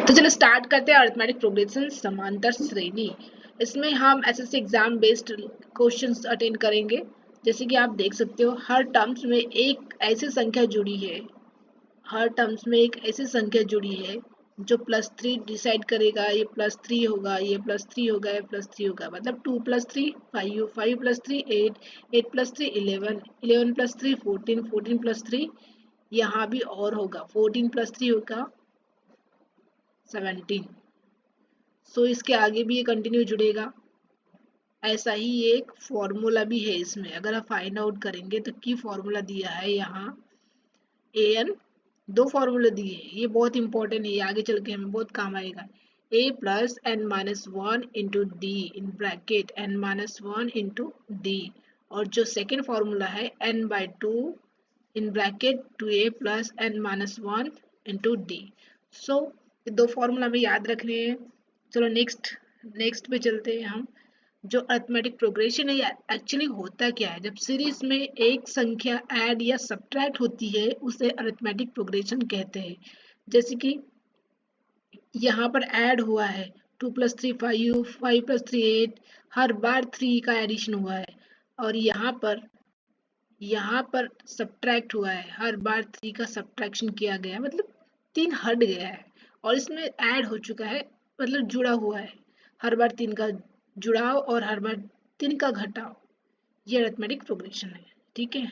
तो चलो स्टार्ट करते हैं अरिथमेटिक प्रोग्रेशन समांतर श्रेणी। इसमें हम SSC exam based questions attend करेंगे। जैसे कि आप देख सकते हो हर टर्म्स में एक ऐसी संख्या जुड़ी है, हर टर्म्स में एक ऐसी संख्या जुड़ी है जो +3 डिसाइड करेगा, ये +3 होगा, ये +3 होगा, ये +3 होगा। मतलब 2 + 3 5, 5 + 3 8, 8 + 3 11, 11 + 3 14, 14 + 3 यहाँ भी और होगा, 14 + 3 होगा 17। सो इसके आगे भी ये कंटिन्यू जुड़ेगा। ऐसा ही एक फॉर्मूला भी है इसमें, अगर आप फाइंड आउट करेंगे तो की फॉर्मूला दिया है यहाँ ए एन, दो फॉर्मूला दिए हैं, ये बहुत इंपॉर्टेंट है, ये आगे चल के हमें बहुत काम आएगा। a + n-1 into D in bracket n-1 into D, और जो सेकेंड फॉर्मूला है n/2 in bracket 2a + n-1 into D. So ये दो फॉर्मूला हमें याद रखने हैं। चलो नेक्स्ट पे चलते हैं हम। जो अरिथमेटिक प्रोग्रेशन है एक्चुअली होता क्या है, जब सीरीज में एक संख्या ऐड या सब्ट्रैक्ट होती है उसे अरिथमेटिक प्रोग्रेशन कहते हैं। जैसे कि यहाँ पर ऐड हुआ है 2 + 3 5, 5 + 3 8, हर बार 3 का एडिशन हुआ है। और यहाँ पर सब्ट्रैक्ट हुआ है, हर बार 3 का सब्ट्रैक्शन किया गया, मतलब 3 हट गया है और इसमें ऐड हो चुका है, मतलब जुड़ा हुआ है। हर बार 3 का जुड़ाव और हर बार 3 का घटाव, ये अरिथमेटिक प्रोग्रेशन है। ठीक है,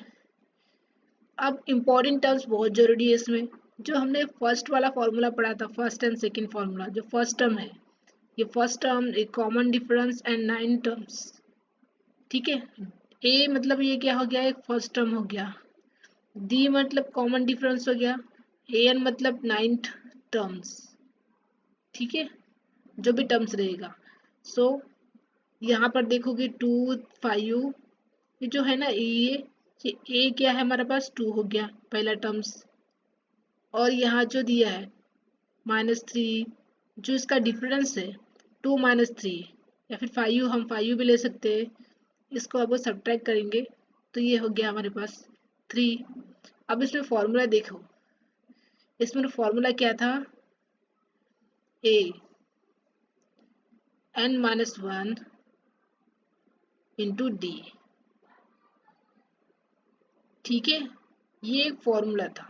अब इम्पोर्टेंट टर्म्स बहुत जरूरी है इसमें। जो हमने फर्स्ट वाला फॉर्मूला पढ़ा था, फर्स्ट एंड सेकेंड फॉर्मूला, जो फर्स्ट टर्म है, ये फर्स्ट टर्म एक कॉमन डिफरेंस एंड 9 टर्म्स। ठीक है, ए मतलब ये क्या हो गया, एक फर्स्ट टर्म हो गया, डी मतलब कॉमन डिफरेंस हो गया, ए एन मतलब 9th टर्म्स। ठीक है, जो भी टर्म्स रहेगा। सो यहाँ पर देखोगे 2 5, ये जो है ना ये ए क्या है हमारे पास 2 हो गया पहला टर्म्स, और यहाँ जो दिया है -3, जो इसका डिफरेंस है 2 - 3 या फिर 5, हम 5 भी ले सकते हैं। इसको अब सब्ट्रैक्ट करेंगे तो ये हो गया हमारे पास 3। अब इसमें फॉर्मूला देखो, इसमें फॉर्मूला क्या था, a n-1 इंटू डी। ठीक है, ये एक फॉर्मूला था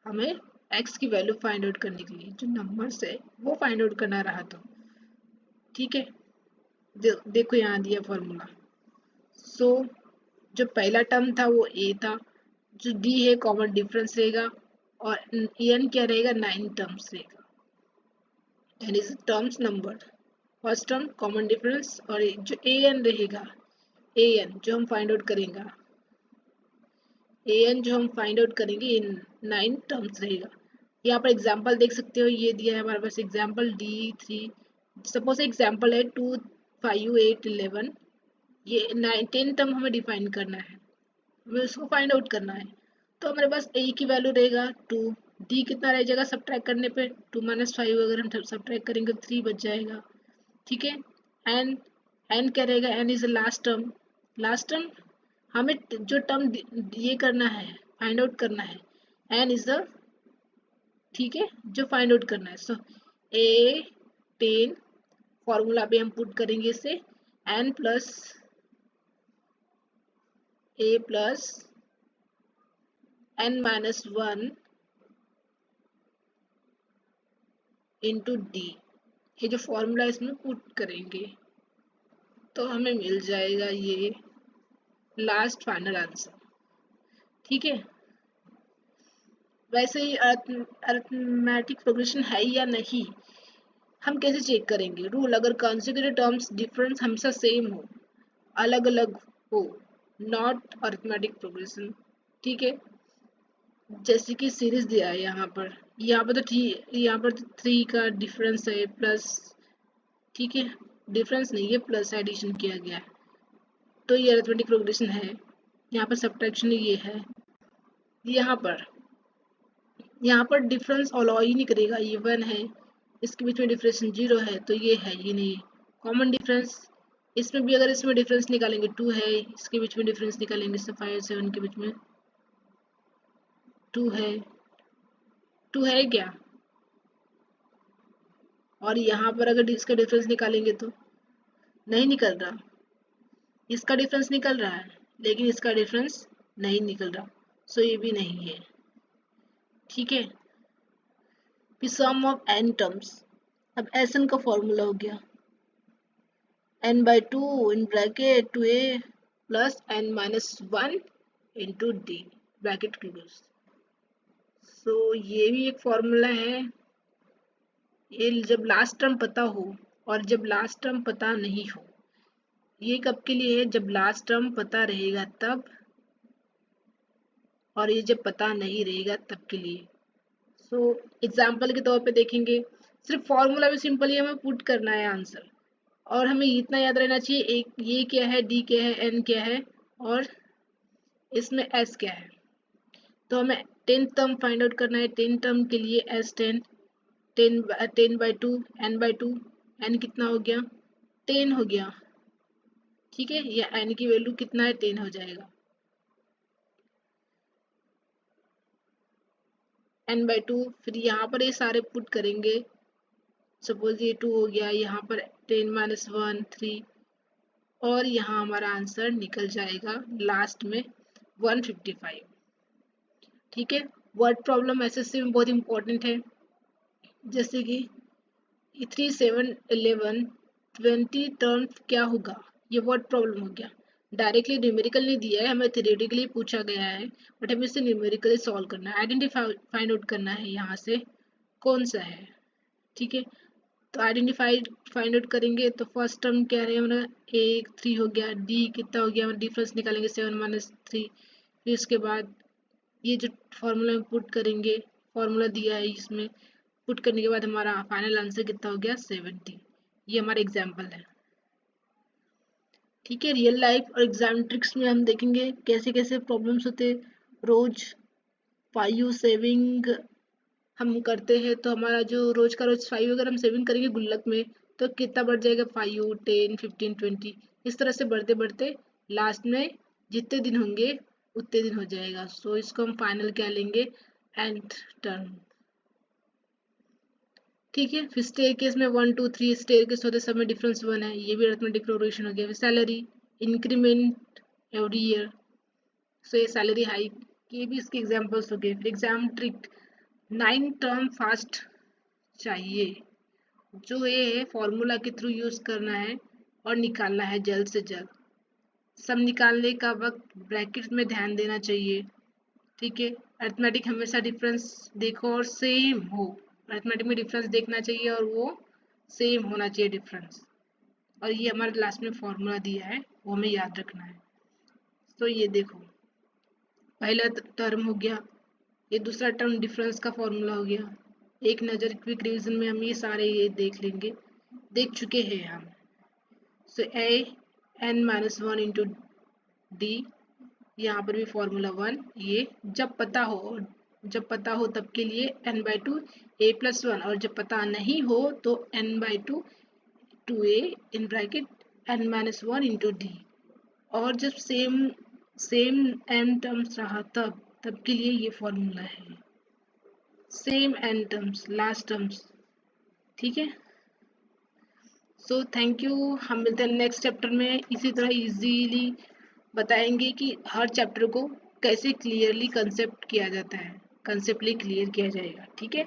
हमें x की वैल्यू फाइंड आउट करने के लिए, जो नंबर्स है वो फाइंड आउट करना रहा तो। ठीक है, देखो यहाँ दिया फॉर्मूला। सो जो पहला टर्म था वो a था, जो d है कॉमन डिफरेंस रहेगा, और n क्या रहेगा 9 टर्म्स रहेगा, यानी terms number. First term common difference, और जो an रहेगा, an जो हम फाइंड आउट करेंगे, an जो हम फाइंड आउट करेंगे ये 9 टर्म्स रहेगा। यहाँ पर एग्जांपल देख सकते हो, ये दिया है हमारे पास एग्जांपल D3। सपोज एग्जांपल है 2 5 8 11, ये 10 टर्म हमें डिफाइन करना है, हमें उसको फाइंड आउट करना है। तो हमारे पास a की वैल्यू रहेगा 2, d कितना रह जाएगा सब्ट्रैक्ट करने पे 2 - 5, अगर हम सब्ट्रैक्ट करेंगे 3 बच जाएगा। ठीक है, n क्या रहेगा, n इज लास्ट टर्म हमें जो टर्म ये करना है, फाइंड आउट करना है, n इज द, ठीक है, जो फाइंड आउट करना है। सो a 10 फॉर्मूला पे हम पुट करेंगे इसे, n plus a plus n-1 into D, ये जो फॉर्मूला इसमें पुट करेंगे तो हमें मिल जाएगा ये लास्ट फाइनल आंसर। ठीक है, वैसे ही अरिथमेटिक प्रोग्रेशन है या नहीं हम कैसे चेक करेंगे, रूल, अगर कॉन्सेक्यूटिव टर्म्स डिफरेंस हमेशा सेम हो, अलग अलग हो, नॉट अरिथमेटिक प्रोग्रेशन। ठीक है, जैसे कि सीरीज दिया है यहाँ पर तो 3 का डिफरेंस है प्लस, ठीक है, डिफरेंस नहीं है प्लस एडिशन किया गया है, तो ये अरिथमेटिक प्रोग्रेशन है। यहाँ पर सब्ट्रैक्शन ये है, यहाँ पर डिफरेंस अलाउ ही नहीं करेगा, ये 1 है, इसके बीच में डिफरेंस 0 है, तो ये है ही नहीं। कॉमन डिफरेंस, इसमें भी अगर इसमें डिफरेंस निकालेंगे 2 है, इसके बीच में डिफरेंस निकालेंगे 5 7 के बीच में 2 है, 2 है क्या, और यहाँ पर अगर इसका डिफरेंस निकालेंगे तो नहीं निकल रहा, इसका डिफरेंस निकल रहा है लेकिन इसका डिफरेंस नहीं निकल रहा, सो ये भी नहीं है। ठीक है, फिर सम ऑफ n टर्म्स, अब Sn का फॉर्मूला हो गया n/2 in bracket 2a plus n-1 into d bracket close. So ये भी एक फॉर्मूला है, ये जब लास्ट टर्म पता हो और जब लास्ट टर्म पता नहीं हो। ये कब के लिए है, जब लास्ट टर्म पता रहेगा तब, और ये जब पता नहीं रहेगा तब के लिए। सो एग्जाम्पल के तौर पे देखेंगे, सिर्फ फॉर्मूला भी सिंपल ही हमें पुट करना है आंसर, और हमें इतना याद रहना चाहिए एक ये क्या है, डी क्या है, एन क्या है और इसमें एस क्या है। तो हमें 10 टर्म फाइंड आउट करना है। 10 टर्म के लिए एस 10, 10/2 n/2, n कितना हो गया 10 हो गया। ठीक है, या n की वैल्यू कितना है 10 हो जाएगा। n/2 फिर यहाँ पर ये सारे पुट करेंगे, सपोज ये 2 हो गया, यहाँ पर 10-1 3, और यहाँ हमारा आंसर निकल जाएगा लास्ट में 155। ठीक है, वर्ड प्रॉब्लम एसएससी में बहुत इंपॉर्टेंट है, जैसे कि 3 7 11 20 टर्म क्या होगा, ये वर्ड प्रॉब्लम हो गया। डायरेक्टली न्यूमेरिकल नहीं दिया है, हमें थ्योरेटिकली पूछा गया है, बट हमें इसे न्यूमेरिकली सॉल्व करना है, आइडेंटिफाई फाइंड आउट करना है यहाँ से कौन सा है। ठीक है, तो आइडेंटिफाई फाइंड आउट करेंगे तो फर्स्ट टर्म क्या है हमारा 3 हो गया, डी कितना हो गया, डिफरेंस निकालेंगे 7-3। फिर इसके बाद ये जो फॉर्मूला में पुट करेंगे, फॉर्मूला दिया है इसमें पुट करने के बाद हमारा फाइनल आंसर कितना हो गया 70। ये हमारा एग्जाम्पल है। ठीक है, रियल लाइफ और एग्जाम ट्रिक्स में हम देखेंगे कैसे कैसे प्रॉब्लम्स होते रोज। 5 सेविंग हम करते हैं तो हमारा जो रोज का रोज 5 अगर हम सेविंग करेंगे गुल्लक में तो कितना बढ़ जाएगा 5 10 15 20, इस तरह से बढ़ते बढ़ते लास्ट में जितने दिन होंगे उतने दिन हो जाएगा। सो इसको हम फाइनल क्या लेंगे, एंड टर्म। ठीक है, फिर स्टेयर केस में 1 2 3 स्टेयर केस होते सब में डिफरेंस 1 है, ये भी अरिथमेटिक प्रोग्रेशन हो गया। फिर सैलरी इंक्रीमेंट एवरी ईयर, सो ये सैलरी हाइक, ये भी इसके एग्जांपल्स हो गए। फिर एग्जाम ट्रिक 9 टर्म फास्ट चाहिए, जो ये है फॉर्मूला के थ्रू यूज करना है और निकालना है जल्द से जल्द। सब निकालने का वक्त ब्रैकेट में ध्यान देना चाहिए। ठीक है, अरिथमेटिक हमेशा डिफरेंस देखो और सेम हो, अरिथमेटिक में डिफरेंस देखना चाहिए और वो सेम होना चाहिए डिफरेंस, और ये हमारे लास्ट में फॉर्मूला दिया है वो हमें याद रखना है। तो ये देखो पहला टर्म हो गया, ये दूसरा टर्म डिफरेंस का फॉर्मूला हो गया। एक नज़र क्विक रिवीजन में हम ये सारे ये देख लेंगे, देख चुके हैं हम। सो ए n-1 इंटू डी, यहाँ पर भी फॉर्मूला 1, ये जब पता हो, जब पता हो तब के लिए n/2 a+1, और जब पता नहीं हो तो n/2 2a इन ब्रैकेट n-1 इंटू डी, और जब सेम सेम n टर्म्स रहा तब तब के लिए ये फॉर्मूला है, same n terms last terms. ठीक है, सो थैंक यू, हम मिलते हैं नेक्स्ट चैप्टर में। इसी तरह इजीली बताएंगे कि हर चैप्टर को कैसे क्लियरली कंसेप्ट किया जाता है, कंसेप्टली क्लियर किया जाएगा। ठीक है।